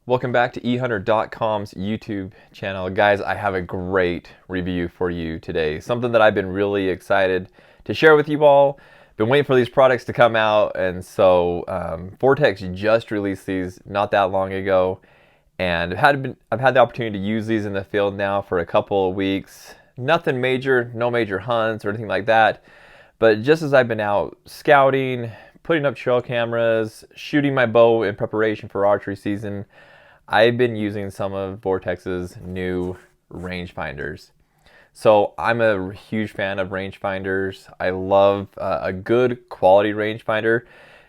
Welcome back to Ehuntr.com's YouTube channel. Guys, I have a great review for you today. Something that I've been really excited to share with you all. Been waiting for these products to come out, and so Vortex just released these not that long ago. And I've had the opportunity to use these in the field now for a couple of weeks. Nothing major, no major hunts or anything like that. But just as I've been out scouting, putting up trail cameras, shooting my bow in preparation for archery season, I've been using some of Vortex's new rangefinders. So I'm a huge fan of rangefinders. I love a good quality rangefinder.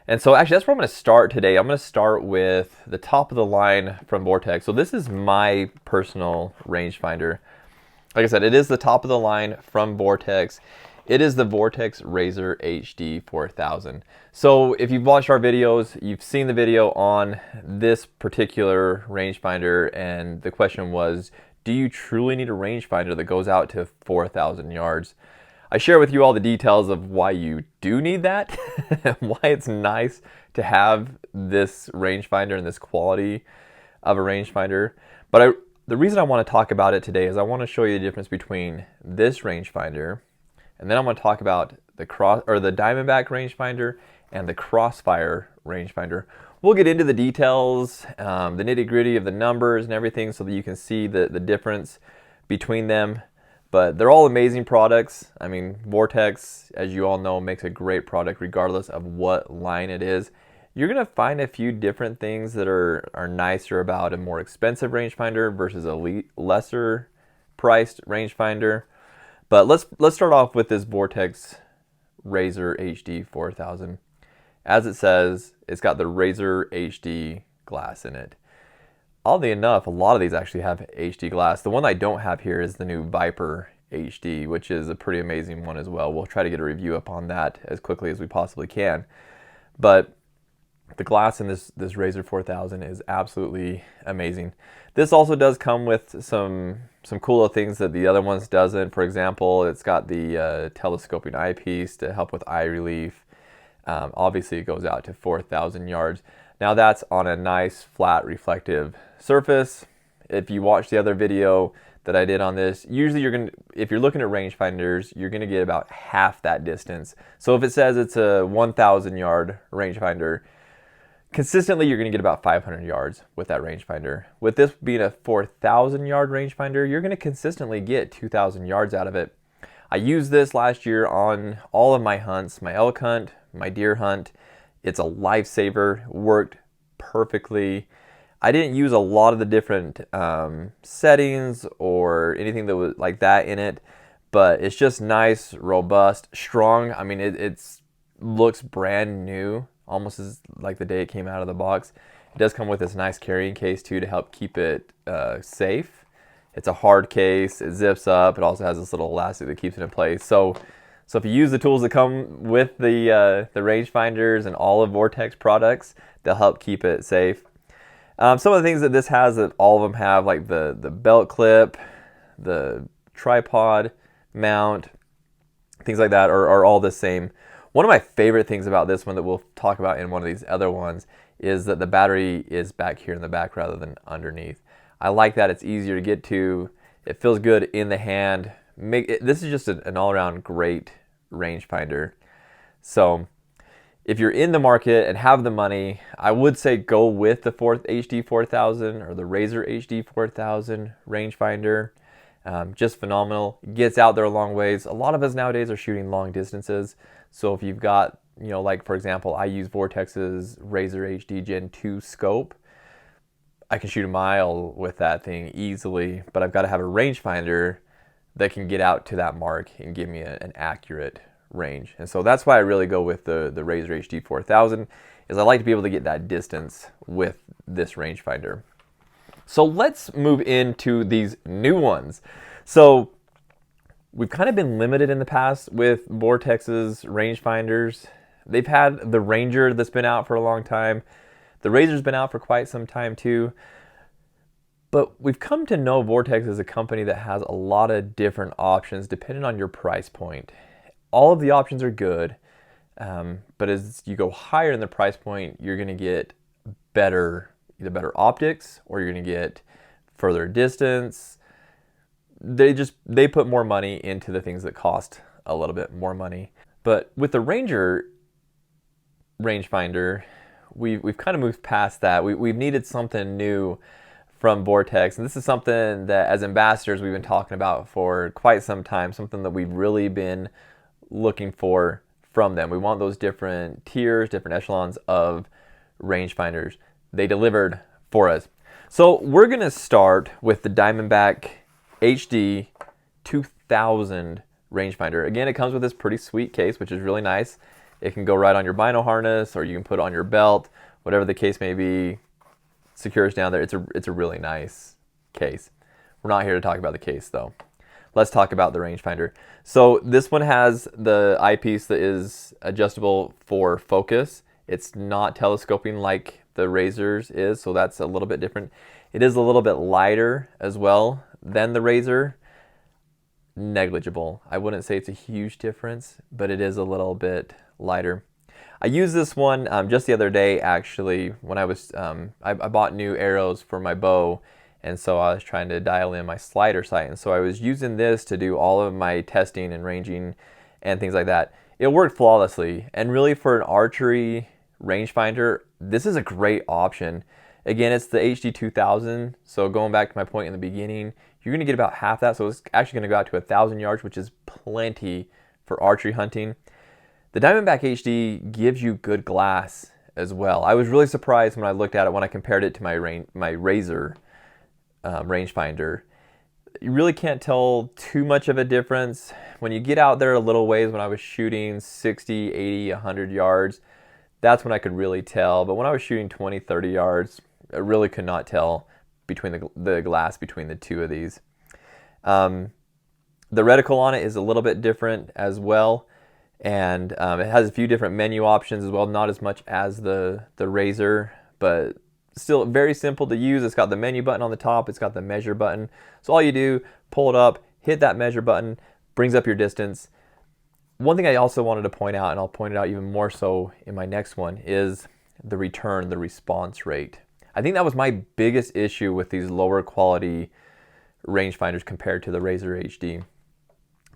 And so actually that's where I'm going to start today. I'm going to start with the top of the line from Vortex. So this is my personal rangefinder. Like I said, it is the top of the line from Vortex. It is the Vortex Razor HD 4000. So if you've watched our videos, you've seen the video on this particular rangefinder, and the question was, do you truly need a rangefinder that goes out to 4,000 yards? I share with you all the details of why you do need that, and why it's nice to have this rangefinder and this quality of a rangefinder. But the reason I want to talk about it today is I want to show you the difference between this rangefinder, and then I'm going to talk about the Diamondback rangefinder and the Crossfire rangefinder. We'll get into the details, the nitty-gritty of the numbers and everything, so that you can see the difference between them. But they're all amazing products. I mean, Vortex, as you all know, makes a great product regardless of what line it is. You're going to find a few different things that are nicer about a more expensive rangefinder versus a lesser priced rangefinder. But let's start off with this Vortex Razor HD 4000. As it says, it's got the Razor HD glass in it. Oddly enough, a lot of these actually have HD glass. The one I don't have here is the new Viper HD, which is a pretty amazing one as well. We'll try to get a review up on that as quickly as we possibly can. But the glass in this Razor 4000 is absolutely amazing. This also does come with some cooler things that the other ones doesn't. For example, it's got the telescoping eyepiece to help with eye relief. Obviously, it goes out to 4,000 yards. Now that's on a nice flat reflective surface. If you watch the other video that I did on this, usually if you're looking at rangefinders, you're gonna get about half that distance. So if it says it's a 1,000 yard rangefinder, consistently you're gonna get about 500 yards with that rangefinder. With this being a 4,000 yard rangefinder, you're gonna consistently get 2,000 yards out of it. I used this last year on all of my hunts, my elk hunt, my deer hunt. It's a lifesaver, worked perfectly. I didn't use a lot of the different settings or anything that was like that in it, but it's just nice, robust, strong. I mean, it looks brand new, almost as like the day it came out of the box. It does come with this nice carrying case too to help keep it safe. It's a hard case, it zips up, it also has this little elastic that keeps it in place. So if you use the tools that come with the rangefinders and all of Vortex products, they'll help keep it safe. Some of the things that this has that all of them have, like the belt clip, the tripod mount, things like that are all the same. One of my favorite things about this one that we'll talk about in one of these other ones is that the battery is back here in the back rather than underneath. I like that. It's easier to get to. It feels good in the hand. This is just an all-around great rangefinder. So if you're in the market and have the money, I would say go with the HD 4000 or the Razor HD 4000 rangefinder. Just phenomenal. Gets out there a long ways. A lot of us nowadays are shooting long distances. So if you've got, like for example, I use Vortex's Razor HD Gen 2 scope. I can shoot a mile with that thing easily, but I've got to have a rangefinder that can get out to that mark and give me an accurate range. And so that's why I really go with the Razor HD 4000, is I like to be able to get that distance with this rangefinder. So let's move into these new ones. So we've kind of been limited in the past with Vortex's rangefinders. They've had the Ranger that's been out for a long time. The Razor's been out for quite some time too. But we've come to know Vortex as a company that has a lot of different options depending on your price point. All of the options are good, but as you go higher in the price point, you're going to get better either better optics or you're going to get further distance. They put more money into the things that cost a little bit more money. But with the Ranger rangefinder, we've kind of moved past that. We've needed something new from Vortex, and this is something that as ambassadors we've been talking about for quite some time, something that we've really been looking for from them. We want those different tiers, different echelons of rangefinders. They delivered for us. So we're going to start with the Diamondback HD 2000 rangefinder. Again, it comes with this pretty sweet case, which is really nice. It can go right on your bino harness, or you can put it on your belt, whatever the case may be. Secures down there. It's a really nice case. We're not here to talk about the case though. Let's talk about the rangefinder. So this one has the eyepiece that is adjustable for focus. It's not telescoping like the Razor's is, so that's a little bit different. It is a little bit lighter as well than the Razor. Negligible. I wouldn't say it's a huge difference, but it is a little bit lighter. I used this one just the other day, actually, when I was, I bought new arrows for my bow, and so I was trying to dial in my slider sight, and so I was using this to do all of my testing and ranging and things like that. It worked flawlessly, and really for an archery rangefinder, this is a great option. Again, it's the HD 2000, so going back to my point in the beginning, you're going to get about half that, so it's actually going to go out to 1,000 yards, which is plenty for archery hunting. The Diamondback HD gives you good glass as well. I was really surprised when I looked at it, when I compared it to my Razor rangefinder. You really can't tell too much of a difference. When you get out there a little ways, when I was shooting 60, 80, 100 yards, that's when I could really tell. But when I was shooting 20, 30 yards, I really could not tell between the glass between the two of these. The reticle on it is a little bit different as well. And it has a few different menu options as well, not as much as the Razor, but still very simple to use. It's got the menu button on the top, it's got the measure button. So all you do, pull it up, hit that measure button, brings up your distance. One thing I also wanted to point out, and I'll point it out even more so in my next one, is the return, the response rate. I think that was my biggest issue with these lower quality rangefinders compared to the Razor HD.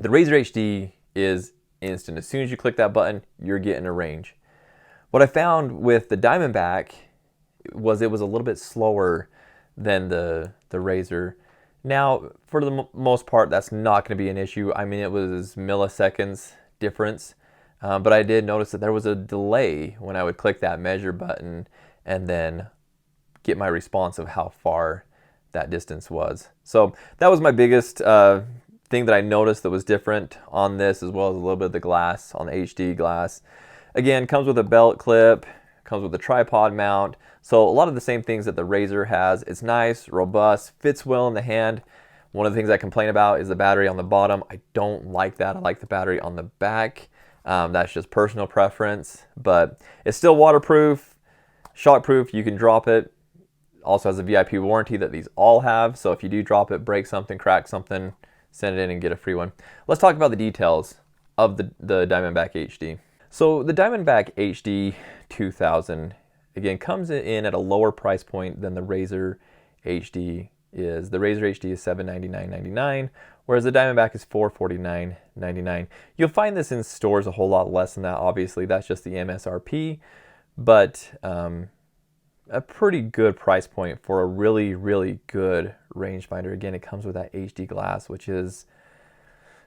The Razor HD is instant. As soon as you click that button, you're getting a range. What I found with the Diamondback was it was a little bit slower than the Razor. Now, for the most part, that's not going to be an issue. I mean, it was milliseconds difference, but I did notice that there was a delay when I would click that measure button and then get my response of how far that distance was. So that was my biggest thing that I noticed that was different on this, as well as a little bit of the glass on the HD glass. Again, comes with a belt clip, comes with a tripod mount, so a lot of the same things that the Razor has. It's nice, robust, fits well in the hand. One of the things I complain about is the battery on the bottom. I don't like that. I like the battery on the back. That's just personal preference, but it's still waterproof, shockproof. You can drop it. Also has a VIP warranty that these all have, so if you do drop it, break something, crack something, send it in and get a free one. Let's talk about the details of the Diamondback HD. So the Diamondback HD 2000, again, comes in at a lower price point than the Razor HD is. The Razor HD is $799.99, whereas the Diamondback is $449.99. You'll find this in stores a whole lot less than that, obviously. That's just the MSRP, but a pretty good price point for a really, really good rangefinder. Again, it comes with that HD glass, which is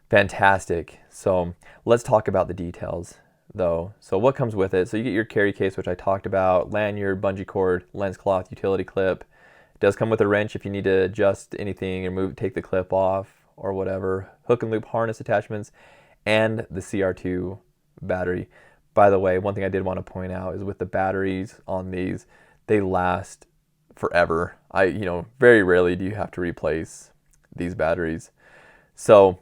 fantastic. So let's talk about the details though. So what comes with it? So you get your carry case, which I talked about, lanyard, bungee cord, lens cloth, utility clip. It does come with a wrench if you need to adjust anything or take the clip off or whatever. Hook and loop harness attachments, and the CR2 battery. By the way, one thing I did want to point out is with the batteries on these, they last forever. Very rarely do you have to replace these batteries. So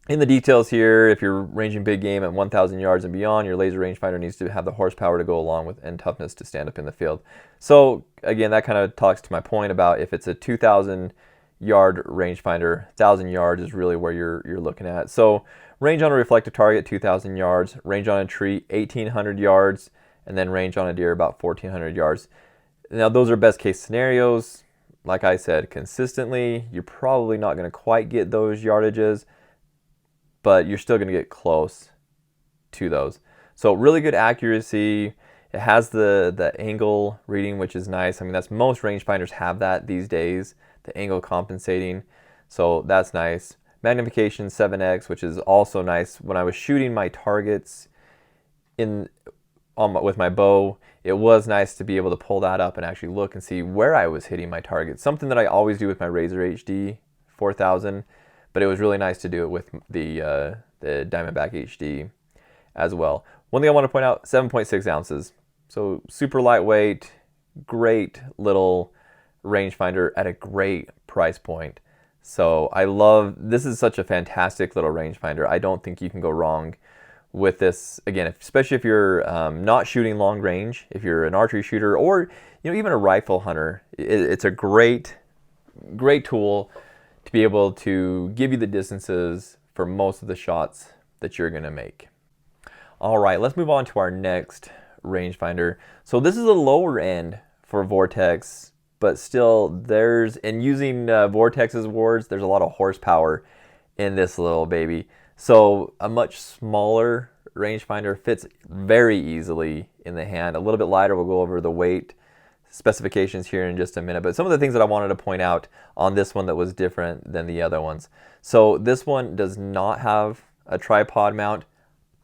in the details here, if you're ranging big game at 1,000 yards and beyond, your laser rangefinder needs to have the horsepower to go along with and toughness to stand up in the field. So again, that kind of talks to my point about if it's a 2,000 yard rangefinder, 1,000 yards is really where you're looking at. So range on a reflective target, 2,000 yards, range on a tree, 1,800 yards, and then range on a deer about 1,400 yards. Now, those are best case scenarios. Like I said, consistently, you're probably not going to quite get those yardages, but you're still going to get close to those. So really good accuracy. It has the angle reading, which is nice. I mean, that's most rangefinders have that these days, the angle compensating. So that's nice. Magnification 7x, which is also nice. When I was shooting my targets with my bow, it was nice to be able to pull that up and actually look and see where I was hitting my targets. Something that I always do with my Razor HD 4000, but it was really nice to do it with the Diamondback HD as well. One thing I want to point out, 7.6 ounces. So super lightweight, great little rangefinder at a great price point. So I love, this is such a fantastic little rangefinder. I don't think you can go wrong with this. Again, especially if you're not shooting long range, if you're an archery shooter, or even a rifle hunter, it's a great tool to be able to give you the distances for most of the shots that you're going to make. All right, let's move on to our next rangefinder. So this is a lower end for Vortex, but still and using Vortex's words, there's a lot of horsepower in this little baby. So a much smaller rangefinder fits very easily in the hand. A little bit lighter. We'll go over the weight specifications here in just a minute, but some of the things that I wanted to point out on this one that was different than the other ones. So this one does not have a tripod mount.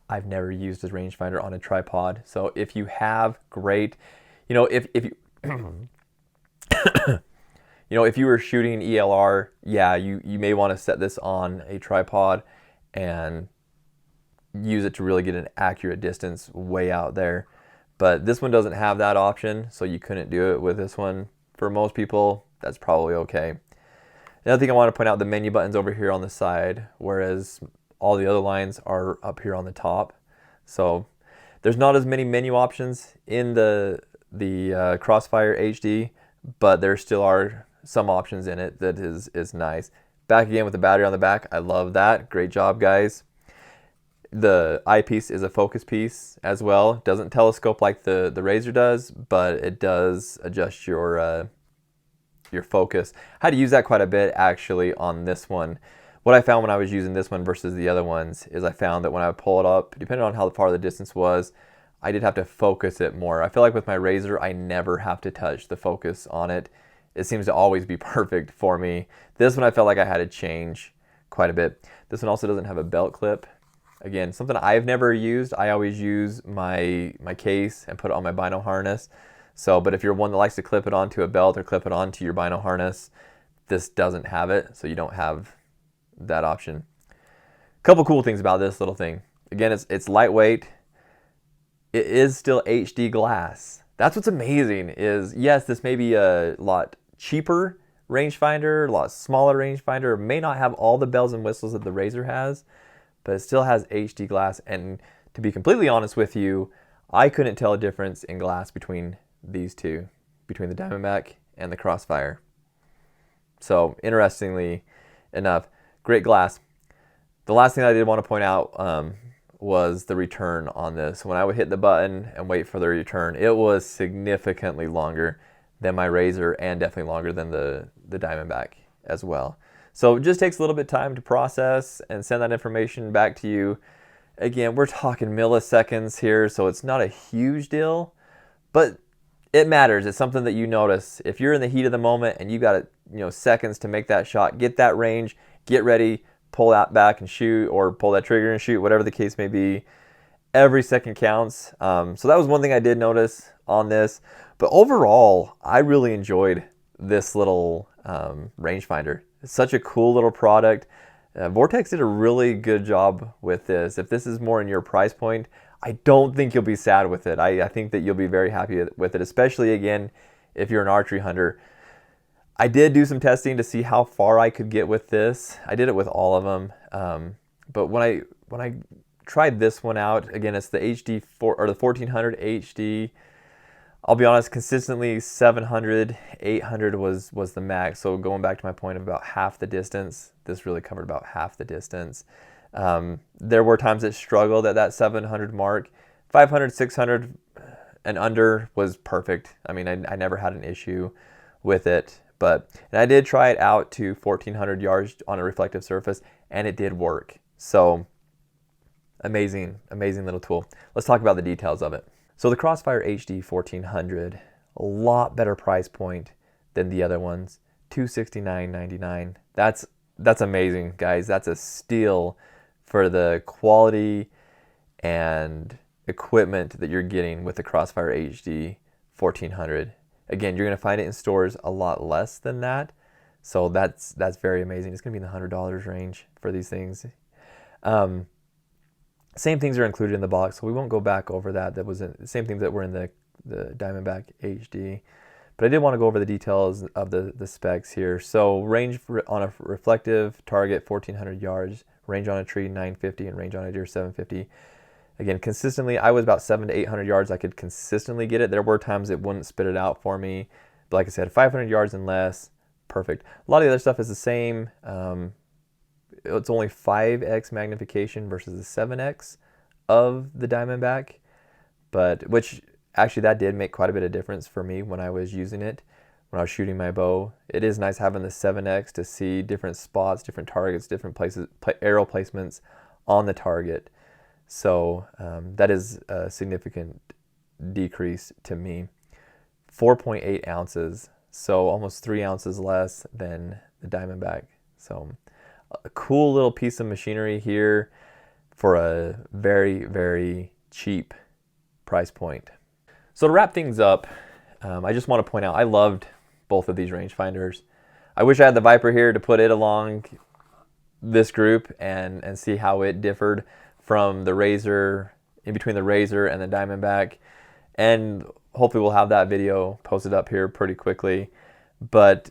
I've never used a rangefinder on a tripod. So if you have, great. If you if you were shooting ELR, yeah, you may want to set this on a tripod and use it to really get an accurate distance way out there. But this one doesn't have that option, so you couldn't do it with this one. For most people, that's probably okay. Another thing I want to point out, the menu button's over here on the side, whereas all the other lines are up here on the top. So there's not as many menu options in the Crossfire HD, but there still are some options in it that is nice. Back again with the battery on the back. I love that. Great job, guys. The eyepiece is a focus piece as well. It doesn't telescope like the Razor does, but it does adjust your focus. I had to use that quite a bit actually on this one. What I found when I was using this one versus the other ones is I found that when I would pull it up, depending on how far the distance was, I did have to focus it more. I feel like with my Razor, I never have to touch the focus on it. It seems to always be perfect for me. This one I felt like I had to change quite a bit. This one also doesn't have a belt clip. Again, something I've never used. I always use my case and put it on my bino harness. So, but if you're one that likes to clip it onto a belt or clip it onto your bino harness, this doesn't have it, so you don't have that option. A couple cool things about this little thing. Again, it's lightweight. It is still HD glass. That's what's amazing is, yes, this may be a lot cheaper rangefinder, a lot smaller rangefinder, may not have all the bells and whistles that the Razor has, but it still has HD glass. And to be completely honest with you, I couldn't tell a difference in glass between these two, between the Diamondback and the Crossfire. So interestingly enough, great glass. The last thing I did want to point out was the return on this. When I would hit the button and wait for the return, it was significantly longer than my Razor and definitely longer than the Diamondback as well. So it just takes a little bit of time to process and send that information back to you. Again, we're talking milliseconds here, so it's not a huge deal, but it matters. It's something that you notice. If you're in the heat of the moment and you got seconds to make that shot, get that range, get ready, pull that back and shoot, or pull that trigger and shoot, whatever the case may be. Every second counts. So that was one thing I did notice on this. But overall, I really enjoyed this little rangefinder. It's such a cool little product. Vortex did a really good job with this. If this is more in your price point, I don't think you'll be sad with it. I think that you'll be very happy with it, especially, again, if you're an archery hunter. I did do some testing to see how far I could get with this. I did it with all of them. But when I tried this one out, again, it's the HD or the 1400 HD. I'll be honest, consistently 700, 800 was the max. So going back to my point of about half the distance, this really covered about half the distance. There were times it struggled at that 700 mark. 500, 600, and under was perfect. I mean, I never had an issue with it. But, and I did try it out to 1400 yards on a reflective surface, and it did work. So amazing, amazing little tool. Let's talk about the details of it. So the Crossfire HD 1400, a lot better price point than the other ones, $269.99. That's amazing, guys. That's a steal for the quality and equipment that you're getting with the Crossfire HD 1400. Again, you're going to find it in stores a lot less than that. So that's very amazing. It's going to be in the $100 range for these things. Same things are included in the box, so we won't go back over that. That was the same things that were in the Diamondback HD. But I did want to go over the details of the specs here. So range on a reflective target, 1400 yards. Range on a tree, 950, and range on a deer, 750. Again, consistently, I was about 700 to 800 yards. I could consistently get it. There were times it wouldn't spit it out for me. But like I said, 500 yards and less, perfect. A lot of the other stuff is the same. It's only 5x magnification versus the 7x of the Diamondback, but which actually that did make quite a bit of difference for me when I was using it, when I was shooting my bow. It is nice having the 7x to see different spots, different targets, different places, arrow placements on the target. So that is a significant decrease to me. 4.8 ounces, so almost 3 ounces less than the Diamondback. So a cool little piece of machinery here for a very, very cheap price point. So to wrap things up, I just want to point out I loved both of these rangefinders. I wish I had the Viper here to put it along this group and see how it differed from the Razor, in between the Razor and the Diamondback. And hopefully we'll have that video posted up here pretty quickly. But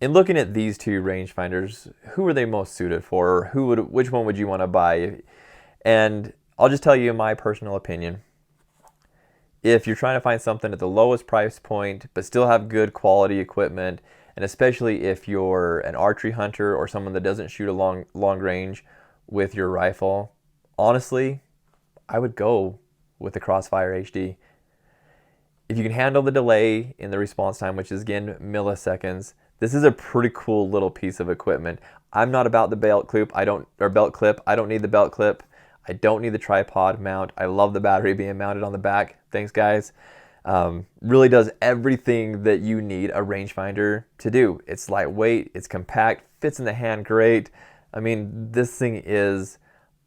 in looking at these two rangefinders, who are they most suited for? Which one would you want to buy? And I'll just tell you my personal opinion. If you're trying to find something at the lowest price point, but still have good quality equipment, and especially if you're an archery hunter or someone that doesn't shoot a long range with your rifle, honestly, I would go with the Crossfire HD. If you can handle the delay in the response time, which is again milliseconds, this is a pretty cool little piece of equipment. I'm not about the belt clip. I don't need the belt clip. I don't need the tripod mount. I love the battery being mounted on the back. Thanks, guys. Really does everything that you need a rangefinder to do. It's lightweight, it's compact, fits in the hand great. I mean, this thing is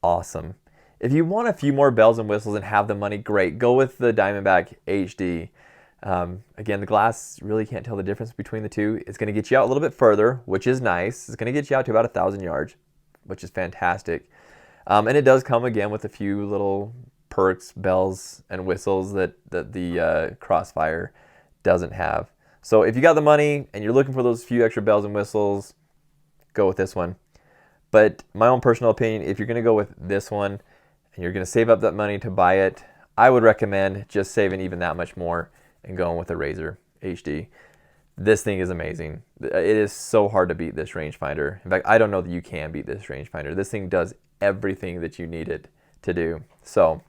awesome. If you want a few more bells and whistles and have the money, great. Go with the Diamondback HD. Again, the glass really can't tell the difference between the two. It's going to get you out a little bit further, which is nice. It's going to get you out to about 1,000 yards, which is fantastic. And it does come again with a few little perks, bells, and whistles that the Crossfire doesn't have. So if you got the money and you're looking for those few extra bells and whistles, go with this one. But my own personal opinion, if you're going to go with this one and you're going to save up that money to buy it, I would recommend just saving even that much more and going with a Razor HD. This thing is amazing. It is so hard to beat this rangefinder. In fact, I don't know that you can beat this rangefinder. This thing does everything that you need it to do. So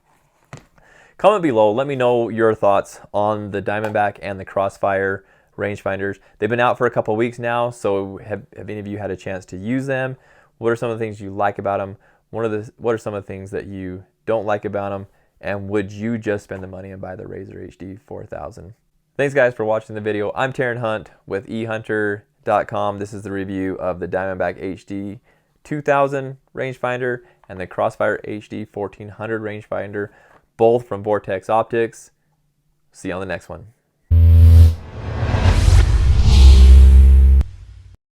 comment below, let me know your thoughts on the Diamondback and the Crossfire rangefinders. They've been out for a couple weeks now, so have any of you had a chance to use them? What are some of the things you like about them? What are some of the things that you don't like about them? And would you just spend the money and buy the Razor HD 4000? Thanks guys for watching the video. I'm Taryn Hunt with EHNTR.com. This is the review of the Diamondback HD 2000 rangefinder and the Crossfire HD 1400 rangefinder, both from Vortex Optics. See you on the next one.